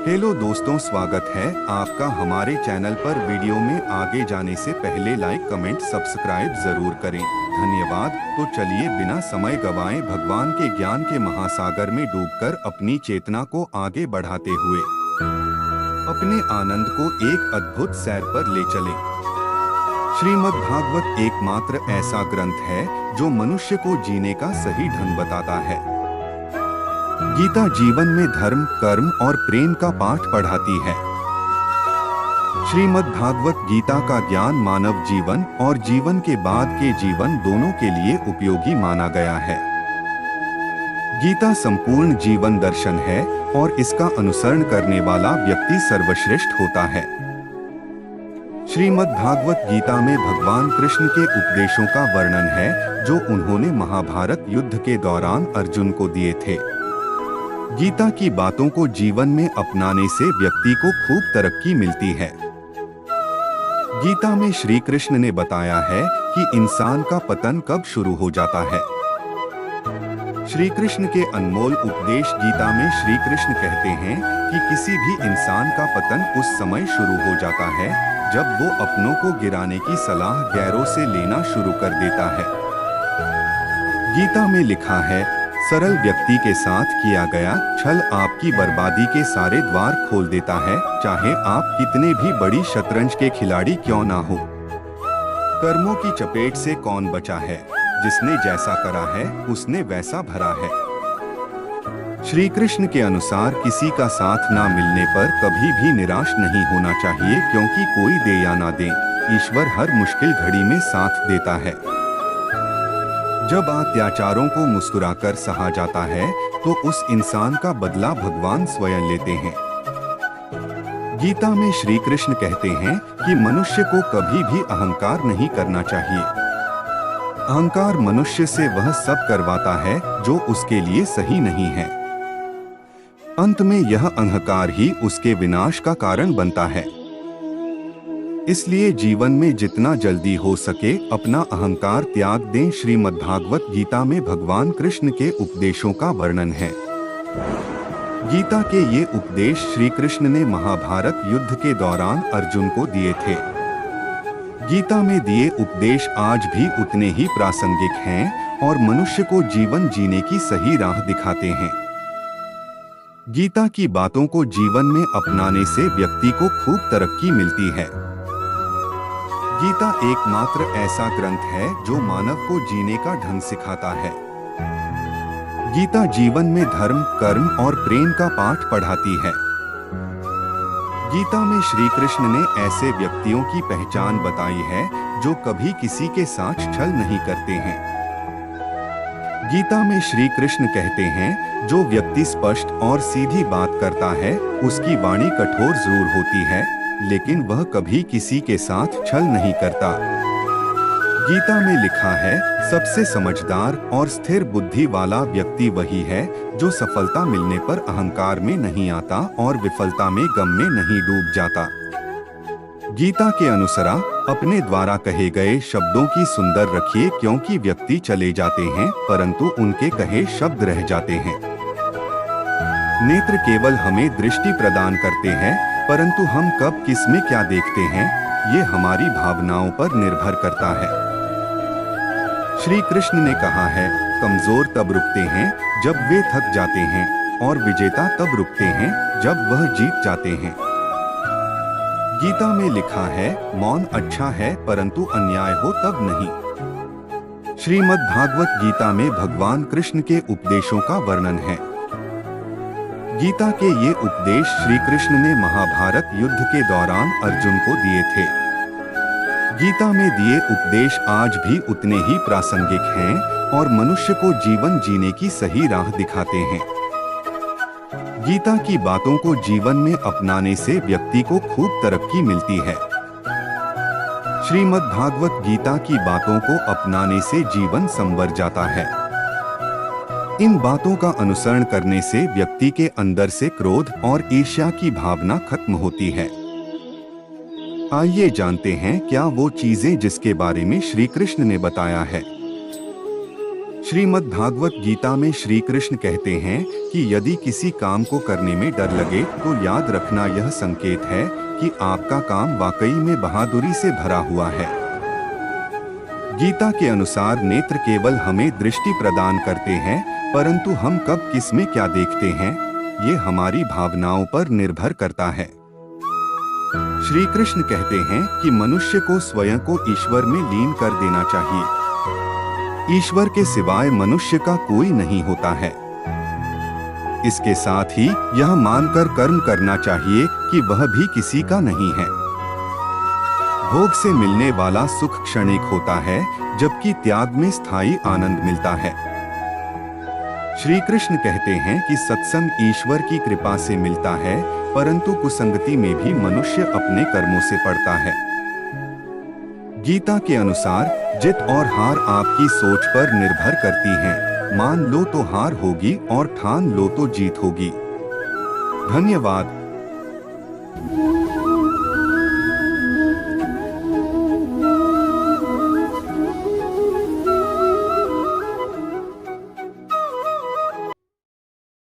Hello दोस्तों, स्वागत है आपका हमारे चैनल पर। वीडियो में आगे जाने से पहले लाइक, कमेंट, सब्सक्राइब जरूर करें। धन्यवाद। तो चलिए बिना समय गवाएं भगवान के ज्ञान के महासागर में डूबकर अपनी चेतना को आगे बढ़ाते हुए अपने आनंद को एक अद्भुत सैर पर ले चलें। श्रीमद् भागवत एकमात्र ऐसा ग्रंथ है जो मनुष्य को जीने का सही ढंग बताता है। गीता जीवन में धर्म, कर्म और प्रेम का पाठ पढ़ाती है। श्रीमद् भागवत गीता का ज्ञान मानव जीवन और जीवन के बाद के जीवन दोनों के लिए उपयोगी माना गया है। गीता संपूर्ण जीवन दर्शन है और इसका अनुसरण करने वाला व्यक्ति सर्वश्रेष्ठ होता है। श्रीमद् भागवत गीता में भगवान कृष्ण के उपदेशों का वर्णन है जो उन्होंने महाभारत युद्ध के दौरान अर्जुन को दिए थे। गीता की बातों को जीवन में अपनाने से व्यक्ति को खूब तरक्की मिलती है। गीता में श्री कृष्ण ने बताया है कि इंसान का पतन कब शुरू हो जाता है। श्री कृष्ण के अनमोल उपदेश गीता में श्री कृष्ण कहते हैं कि किसी भी इंसान का पतन उस समय शुरू हो जाता है जब वो अपनों को गिराने की सलाह गैरों से लेना शुरू कर देता है। गीता में लिखा है, सरल व्यक्ति के साथ किया गया छल आपकी बर्बादी के सारे द्वार खोल देता है, चाहे आप कितने भी बड़ी शतरंज के खिलाड़ी क्यों ना हो। कर्मों की चपेट से कौन बचा है, जिसने जैसा करा है उसने वैसा भरा है। श्री कृष्ण के अनुसार किसी का साथ ना मिलने पर कभी भी निराश नहीं होना चाहिए, क्योंकि कोई दे या ना दे, ईश्वर हर मुश्किल घड़ी में साथ देता है। जब अत्याचारों को मुस्कुराकर सहा जाता है तो उस इंसान का बदला भगवान स्वयं लेते हैं। गीता में श्री कृष्ण कहते हैं कि मनुष्य को कभी भी अहंकार नहीं करना चाहिए। अहंकार मनुष्य से वह सब करवाता है जो उसके लिए सही नहीं है। अंत में यह अहंकार ही उसके विनाश का कारण बनता है। इसलिए जीवन में जितना जल्दी हो सके अपना अहंकार त्याग दें। श्रीमद् भागवत गीता में भगवान कृष्ण के उपदेशों का वर्णन है। गीता के ये उपदेश श्री कृष्ण ने महाभारत युद्ध के दौरान अर्जुन को दिए थे। गीता में दिए उपदेश आज भी उतने ही प्रासंगिक हैं और मनुष्य को जीवन जीने की सही राह दिखाते हैं। गीता की बातों को जीवन में अपनाने से व्यक्ति को खूब तरक्की मिलती है। गीता एकमात्र ऐसा ग्रंथ है जो मानव को जीने का ढंग सिखाता है। गीता जीवन में धर्म, कर्म और प्रेम का पाठ पढ़ाती है। गीता में श्री कृष्ण ने ऐसे व्यक्तियों की पहचान बताई है जो कभी किसी के साथ छल नहीं करते हैं। गीता में श्री कृष्ण कहते हैं, जो व्यक्ति स्पष्ट और सीधी बात करता है उसकी वाणी कठोर जरूर होती है, लेकिन वह कभी किसी के साथ छल नहीं करता। गीता में लिखा है, सबसे समझदार और स्थिर बुद्धि वाला व्यक्ति वही है जो सफलता मिलने पर अहंकार में नहीं आता और विफलता में गम में नहीं डूब जाता। गीता के अनुसार अपने द्वारा कहे गए शब्दों की सुंदर रखिए, क्योंकि व्यक्ति चले जाते हैं परंतु उनके कहे शब्द रह जाते हैं। नेत्र केवल हमें दृष्टि प्रदान करते हैं, परंतु हम कब किस में क्या देखते हैं ये हमारी भावनाओं पर निर्भर करता है। श्री कृष्ण ने कहा है, कमजोर तब रुकते हैं जब वे थक जाते हैं और विजेता तब रुकते हैं जब वह जीत जाते हैं। गीता में लिखा है, मौन अच्छा है परंतु अन्याय हो तब नहीं। श्रीमद् भागवत गीता में भगवान कृष्ण के उपदेशों का वर्णन है। गीता के ये उपदेश श्री कृष्ण ने महाभारत युद्ध के दौरान अर्जुन को दिए थे। गीता में दिए उपदेश आज भी उतने ही प्रासंगिक हैं और मनुष्य को जीवन जीने की सही राह दिखाते हैं। गीता की बातों को जीवन में अपनाने से व्यक्ति को खूब तरक्की मिलती है। श्रीमद् भागवत गीता की बातों को अपनाने से जीवन संवर जाता है। इन बातों का अनुसरण करने से व्यक्ति के अंदर से क्रोध और ईर्ष्या की भावना खत्म होती है। आइए जानते हैं क्या वो चीजें जिसके बारे में श्री कृष्ण ने बताया है। श्रीमद् भागवत गीता में श्री कृष्ण कहते हैं कि यदि किसी काम को करने में डर लगे तो याद रखना यह संकेत है कि आपका काम वाकई में बहादुरी से भरा हुआ है। गीता के अनुसार नेत्र केवल हमें दृष्टि प्रदान करते हैं, परंतु हम कब किस में क्या देखते हैं, ये हमारी भावनाओं पर निर्भर करता है। श्री कृष्ण कहते हैं कि मनुष्य को स्वयं को ईश्वर में लीन कर देना चाहिए। ईश्वर के सिवाय मनुष्य का कोई नहीं होता है। इसके साथ ही यह मानकर कर्म करना चाहिए कि वह भी किसी का नहीं है। भोग से मिलने वाला सुख क्षणिक होता है, जबकि त्याग में स्थायी आनंद मिलता है। श्री कृष्ण कहते हैं कि सत्संग ईश्वर की कृपा से मिलता है, परंतु कुसंगति में भी मनुष्य अपने कर्मों से पड़ता है। गीता के अनुसार जीत और हार आपकी सोच पर निर्भर करती हैं। मान लो तो हार होगी और ठान लो तो जीत होगी। धन्यवाद।